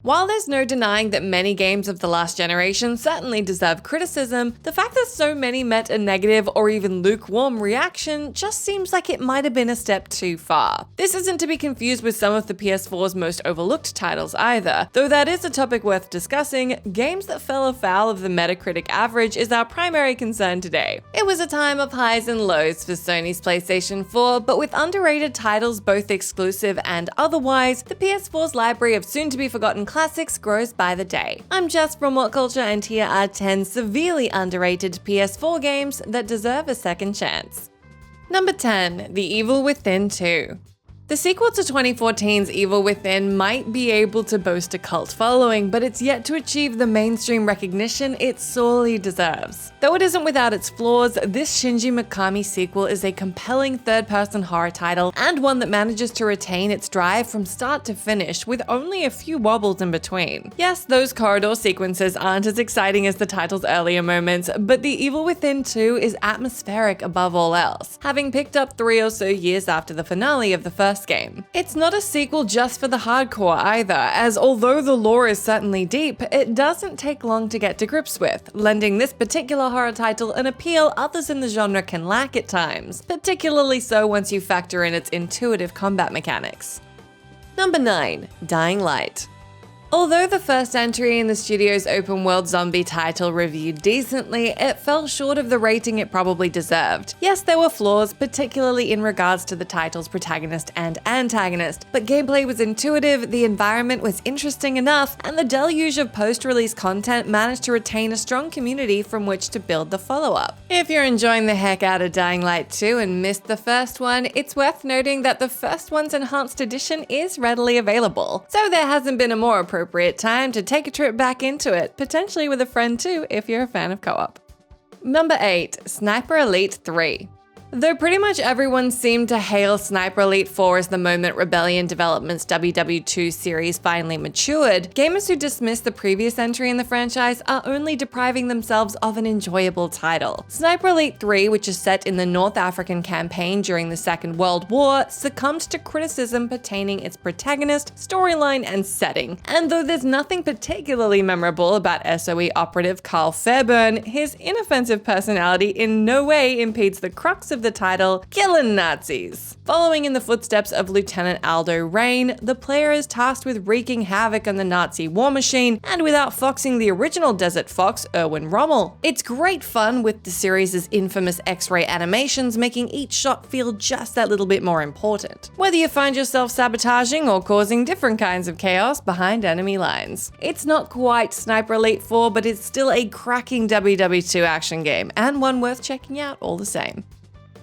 While there's no denying that many games of the last generation certainly deserve criticism, the fact that so many met a negative or even lukewarm reaction just seems like it might have been a step too far. This isn't to be confused with some of the PS4's most overlooked titles either, though that is a topic worth discussing. Games that fell afoul of the Metacritic average is our primary concern today. It was a time of highs and lows for Sony's PlayStation 4, but with underrated titles both exclusive and otherwise, the PS4's library of soon-to-be-forgotten classics grows by the day. I'm Jess from WhatCulture, and here are 10 severely underrated PS4 games that deserve a second chance. Number 10. The Evil Within 2. The sequel to 2014's Evil Within might be able to boast a cult following, but it's yet to achieve the mainstream recognition it sorely deserves. Though it isn't without its flaws, this Shinji Mikami sequel is a compelling third-person horror title and one that manages to retain its drive from start to finish with only a few wobbles in between. Yes, those corridor sequences aren't as exciting as the title's earlier moments, but The Evil Within 2 is atmospheric above all else, having picked up 3 or so years after the finale of the first game. It's not a sequel just for the hardcore either, as although the lore is certainly deep, it doesn't take long to get to grips with, lending this particular horror title an appeal others in the genre can lack at times, particularly so once you factor in its intuitive combat mechanics. Number 9. Dying Light. Although the first entry in the studio's open-world zombie title reviewed decently, it fell short of the rating it probably deserved. Yes, there were flaws, particularly in regards to the title's protagonist and antagonist, but gameplay was intuitive, the environment was interesting enough, and the deluge of post-release content managed to retain a strong community from which to build the follow-up. If you're enjoying the heck out of Dying Light 2 and missed the first one, it's worth noting that the first one's enhanced edition is readily available, so there hasn't been a more appropriate time to take a trip back into it, potentially with a friend too if you're a fan of co-op. Number 8. Sniper Elite 3. Though pretty much everyone seemed to hail Sniper Elite 4 as the moment Rebellion Development's WW2 series finally matured, gamers who dismiss the previous entry in the franchise are only depriving themselves of an enjoyable title. Sniper Elite 3, which is set in the North African campaign during the Second World War, succumbed to criticism pertaining its protagonist, storyline, and setting. And though there's nothing particularly memorable about SOE operative Carl Fairburn, his inoffensive personality in no way impedes the crux of the title, Killing Nazis. Following in the footsteps of Lieutenant Aldo Rain, the player is tasked with wreaking havoc on the Nazi war machine and with outfoxing the original Desert Fox, Erwin Rommel. It's great fun with the series' infamous X-ray animations making each shot feel just that little bit more important, whether you find yourself sabotaging or causing different kinds of chaos behind enemy lines. It's not quite Sniper Elite 4, but it's still a cracking WW2 action game, and one worth checking out all the same.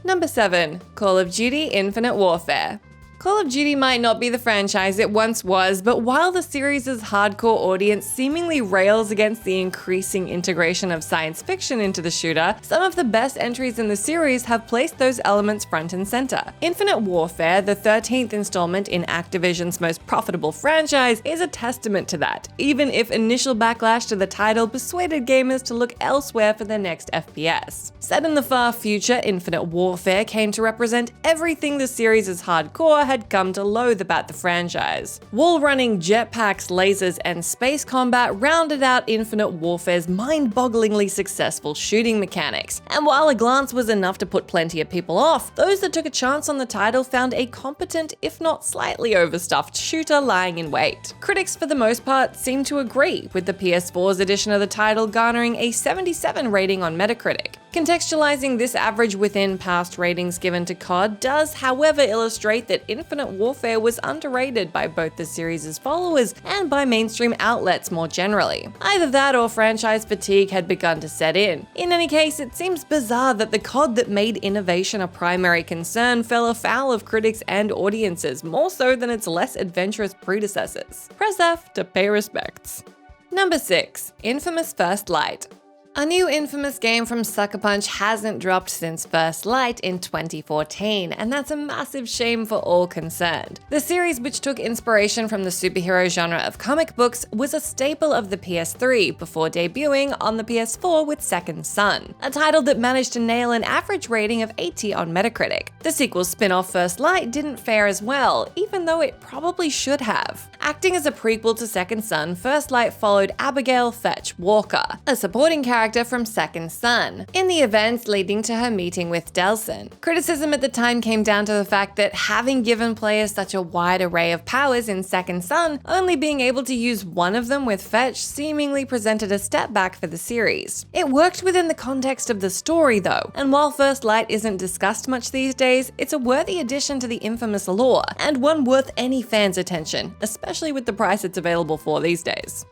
Number 7. Call of Duty Infinite Warfare. Call of Duty might not be the franchise it once was, but while the series' hardcore audience seemingly rails against the increasing integration of science fiction into the shooter, some of the best entries in the series have placed those elements front and center. Infinite Warfare, the 13th installment in Activision's most profitable franchise, is a testament to that, even if initial backlash to the title persuaded gamers to look elsewhere for their next FPS. Set in the far future, Infinite Warfare came to represent everything the series' hardcore had come to loathe about the franchise. Wall-running jetpacks, lasers, and space combat rounded out Infinite Warfare's mind-bogglingly successful shooting mechanics, and while a glance was enough to put plenty of people off, those that took a chance on the title found a competent, if not slightly overstuffed, shooter lying in wait. Critics, for the most part, seem to agree, with the PS4's edition of the title garnering a 77 rating on Metacritic. Contextualizing this average within past ratings given to COD does, however, illustrate that Infinite Warfare was underrated by both the series' followers and by mainstream outlets more generally. Either that or franchise fatigue had begun to set in. In any case, it seems bizarre that the COD that made innovation a primary concern fell afoul of critics and audiences more so than its less adventurous predecessors. Press F to pay respects. Number 6. Infamous First Light. A new infamous game from Sucker Punch hasn't dropped since First Light in 2014, and that's a massive shame for all concerned. The series, which took inspiration from the superhero genre of comic books, was a staple of the PS3 before debuting on the PS4 with Second Son, a title that managed to nail an average rating of 80 on Metacritic. The sequel spin-off First Light didn't fare as well, even though it probably should have. Acting as a prequel to Second Son, First Light followed Abigail Fetch Walker, a supporting character from Second Son, in the events leading to her meeting with Delsin. Criticism at the time came down to the fact that having given players such a wide array of powers in Second Son, only being able to use one of them with Fetch seemingly presented a step back for the series. It worked within the context of the story though, and while First Light isn't discussed much these days, it's a worthy addition to the infamous lore, and one worth any fan's attention, especially with the price it's available for these days.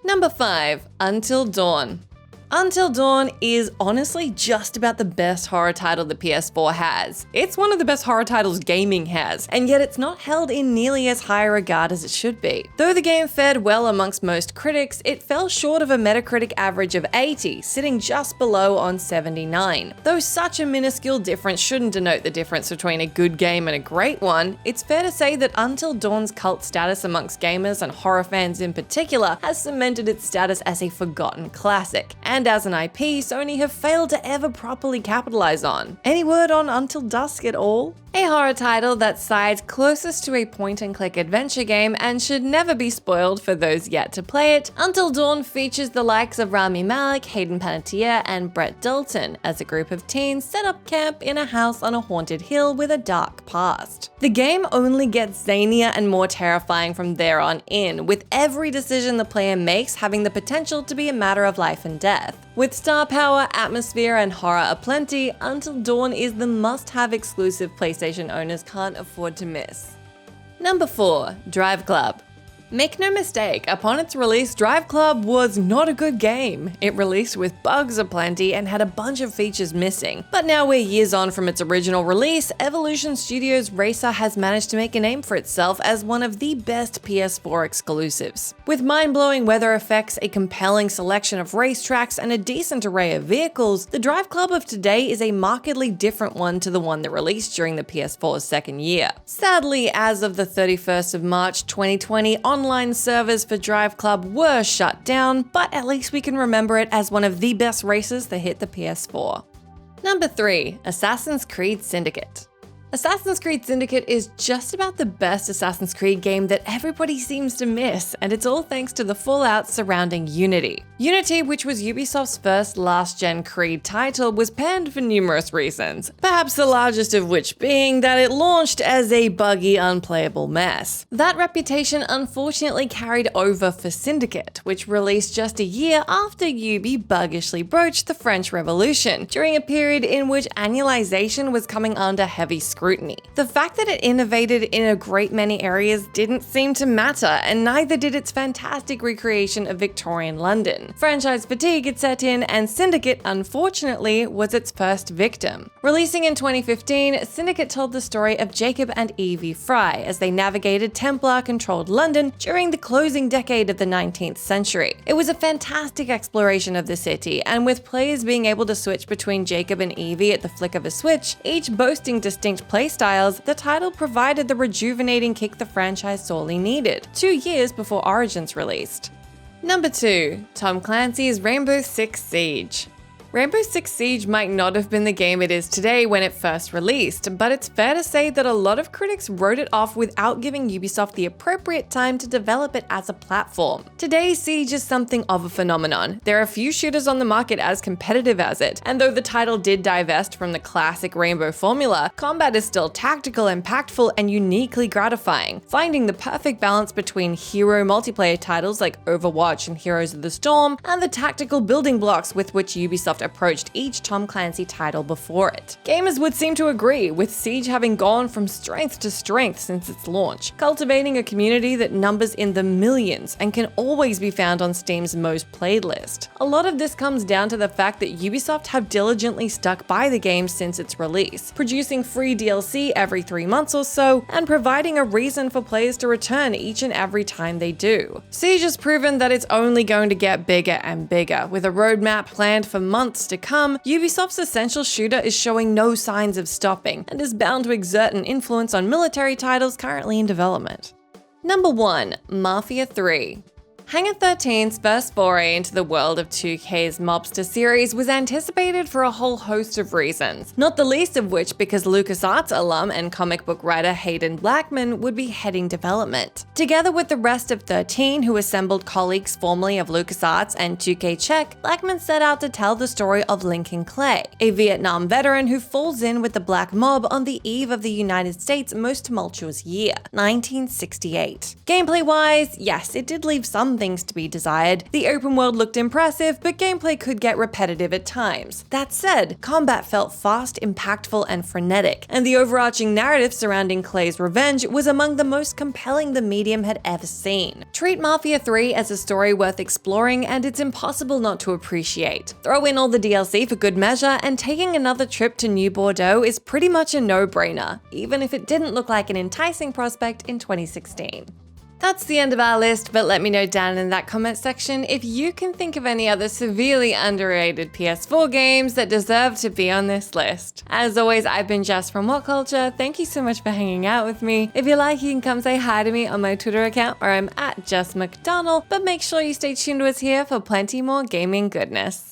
Number 5. Until Dawn. Until Dawn is honestly just about the best horror title the PS4 has. It's one of the best horror titles gaming has, and yet it's not held in nearly as high regard as it should be. Though the game fared well amongst most critics, it fell short of a Metacritic average of 80, sitting just below on 79. Though such a minuscule difference shouldn't denote the difference between a good game and a great one, it's fair to say that Until Dawn's cult status amongst gamers and horror fans in particular has cemented its status as a forgotten classic, and as an IP, Sony have failed to ever properly capitalize on. Any word on Until Dusk at all? A horror title that sides closest to a point-and-click adventure game and should never be spoiled for those yet to play it, Until Dawn features the likes of Rami Malek, Hayden Panettiere, and Brett Dalton as a group of teens set up camp in a house on a haunted hill with a dark past. The game only gets zanier and more terrifying from there on in, with every decision the player makes having the potential to be a matter of life and death. With star power, atmosphere, and horror aplenty, Until Dawn is the must-have exclusive PlayStation owners can't afford to miss. Number 4. Drive Club. Make no mistake, upon its release, Drive Club was not a good game. It released with bugs aplenty and had a bunch of features missing. But now we're years on from its original release, Evolution Studios' Racer has managed to make a name for itself as one of the best PS4 exclusives. With mind-blowing weather effects, a compelling selection of racetracks, and a decent array of vehicles, the Drive Club of today is a markedly different one to the one that released during the PS4's second year. Sadly, as of the 31st of March 2020, online servers for Drive Club were shut down, but at least we can remember it as one of the best races that hit the PS4. Number 3. Assassin's Creed Syndicate. Assassin's Creed Syndicate is just about the best Assassin's Creed game that everybody seems to miss, and it's all thanks to the fallout surrounding Unity. Unity, which was Ubisoft's first last-gen Creed title, was panned for numerous reasons, perhaps the largest of which being that it launched as a buggy, unplayable mess. That reputation unfortunately carried over for Syndicate, which released just a year after Ubi buggishly broached the French Revolution, during a period in which annualization was coming under heavy scrutiny. The fact that it innovated in a great many areas didn't seem to matter, and neither did its fantastic recreation of Victorian London. Franchise fatigue had set in, and Syndicate, unfortunately, was its first victim. Releasing in 2015, Syndicate told the story of Jacob and Evie Fry as they navigated Templar-controlled London during the closing decade of the 19th century. It was a fantastic exploration of the city, and with players being able to switch between Jacob and Evie at the flick of a switch, each boasting distinct playstyles, the title provided the rejuvenating kick the franchise sorely needed, 2 years before Origins released. Number 2. Tom Clancy's Rainbow Six Siege. Rainbow Six Siege might not have been the game it is today when it first released, but it's fair to say that a lot of critics wrote it off without giving Ubisoft the appropriate time to develop it as a platform. Today, Siege is something of a phenomenon. There are few shooters on the market as competitive as it, and though the title did divest from the classic Rainbow formula, combat is still tactical, impactful, and uniquely gratifying, finding the perfect balance between hero multiplayer titles like Overwatch and Heroes of the Storm, and the tactical building blocks with which Ubisoft Ubisoft approached each Tom Clancy title before it. Gamers would seem to agree, with Siege having gone from strength to strength since its launch, cultivating a community that numbers in the millions and can always be found on Steam's most played list. A lot of this comes down to the fact that Ubisoft have diligently stuck by the game since its release, producing free DLC every 3 months or so, and providing a reason for players to return each and every time they do. Siege has proven that it's only going to get bigger and bigger. With a roadmap planned for months to come, Ubisoft's essential shooter is showing no signs of stopping, and is bound to exert an influence on military titles currently in development. Number 1. Mafia III. Hangar 13's first foray into the world of 2K's mobster series was anticipated for a whole host of reasons, not the least of which because LucasArts alum and comic book writer Hayden Blackman would be heading development. Together with the rest of 13, who assembled colleagues formerly of LucasArts and 2K Czech, Blackman set out to tell the story of Lincoln Clay, a Vietnam veteran who falls in with the black mob on the eve of the United States' most tumultuous year, 1968. Gameplay-wise, yes, it did leave some things to be desired. The open world looked impressive, but gameplay could get repetitive at times. That said, combat felt fast, impactful, and frenetic, and the overarching narrative surrounding Clay's revenge was among the most compelling the medium had ever seen. Treat Mafia III as a story worth exploring, and it's impossible not to appreciate. Throw in all the DLC for good measure, and taking another trip to New Bordeaux is pretty much a no-brainer, even if it didn't look like an enticing prospect in 2016. That's the end of our list, but let me know down in that comment section if you can think of any other severely underrated PS4 games that deserve to be on this list. As always, I've been Jess from WhatCulture. Thank you so much for hanging out with me. If you like, you can come say hi to me on my Twitter account where I'm at Jess McDonald, but make sure you stay tuned to us here for plenty more gaming goodness.